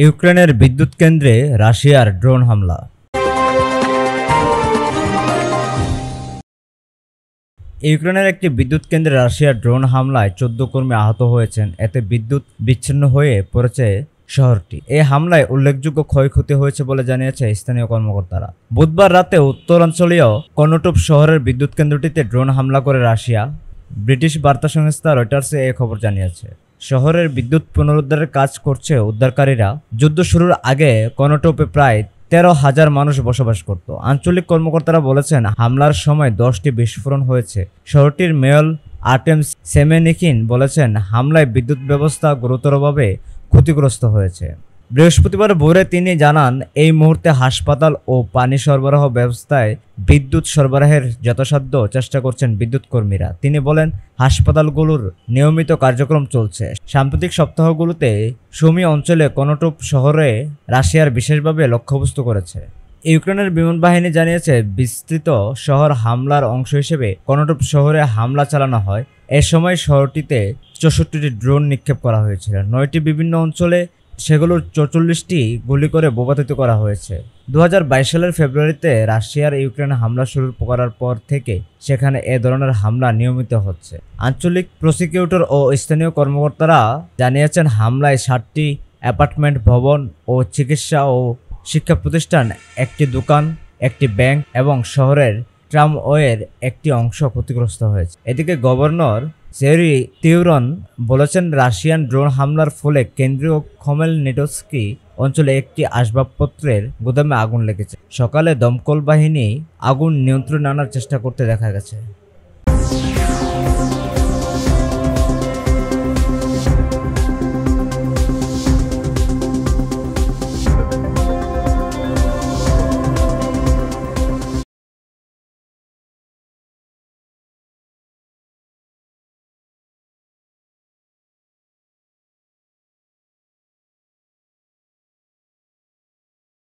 ইউক্রেনের বিদ্যুৎ কেন্দ্রে রাশিয়ার ড্রোন হামলা। ইউক্রেনের একটি বিদ্যুৎ কেন্দ্রে রাশিয়ার ড্রোন হামলায় 14 কর্মী আহত হয়েছেন। এতে বিদ্যুৎ বিচ্ছিন্ন হয়ে পড়েছে শহরটি। এই হামলায় উল্লেখযোগ্য ক্ষয়ক্ষতি হয়েছে বলে জানিয়েছে স্থানীয় কর্মকর্তারা। বুধবার রাতে উত্তরাঞ্চলীয় কর্নোটুপ শহরের বিদ্যুৎ কেন্দ্রটিতে ড্রোন হামলা করে রাশিয়া। ব্রিটিশ বার্তা সংস্থা রয়টার্সে এই খবর জানিয়েছে। শহরের বিদ্যুৎ পুনরুদ্ধারের কাজ করছে উদ্ধারকারীরা। যুদ্ধ শুরুর আগে কর্নোটুপে প্রায় 13,000 মানুষ বসবাস করত। আঞ্চলিক কর্মকর্তারা বলেছেন, হামলার সময় 10টি বিস্ফোরণ হয়েছে। শহরটির মেয়র আর্টেম সেমেনিকিন বলেছেন, হামলায় বিদ্যুৎ ব্যবস্থা গুরুতরভাবে ক্ষতিগ্রস্ত হয়েছে। বৃহস্পতিবার ভোরে তিনি জানান, এই মুহূর্তে হাসপাতাল ও পানি সরবরাহ ব্যবস্থায় বিদ্যুৎ সরবরাহের যথাসাধ্য চেষ্টা করছেন বিদ্যুৎ কর্মীরা। তিনি বলেন, হাসপাতালগুলোর নিয়মিত কার্যক্রম চলছে। সাম্প্রতিক সপ্তাহগুলোতে সুমি অঞ্চলে কর্নোটুপ শহরে রাশিয়ার বিশেষভাবে লক্ষ্যবস্তু করেছে। ইউক্রেনের বিমান বাহিনী জানিয়েছে, বিস্তৃত শহর হামলার অংশ হিসেবে কর্নোটুপ শহরে হামলা চালানো হয়। এ সময় শহরটিতে 64টি ড্রোন নিক্ষেপ করা হয়েছিল। 9টি বিভিন্ন অঞ্চলে সেগুলোর 44টি গুলি করে ভূপাতিত করা হয়েছে। 2022 সালের ফেব্রুয়ারিতে রাশিয়ার ইউক্রেনে হামলা শুরু করার পর থেকে সেখানে এ ধরনের হামলা নিয়মিত হচ্ছে। আঞ্চলিক প্রসিকিউটর ও স্থানীয় কর্মকর্তারা জানিয়েছেন, হামলায় 7টি অ্যাপার্টমেন্ট ভবন ও চিকিৎসা ও শিক্ষা প্রতিষ্ঠান, একটি দোকান, একটি ব্যাংক এবং শহরের ট্রামওয়ের একটি অংশ ক্ষতিগ্রস্ত হয়েছে। এদিকে গভর্নর সেরি তিউরন বলেছেন, রাশিয়ান ড্রোন হামলার ফলে কেন্দ্রীয় খমেলনিটস্কি অঞ্চলে একটি আসবাবপত্রের গুদামে আগুন লেগেছে। সকালে দমকল বাহিনী আগুন নিয়ন্ত্রণে আনার চেষ্টা করতে দেখা গেছে।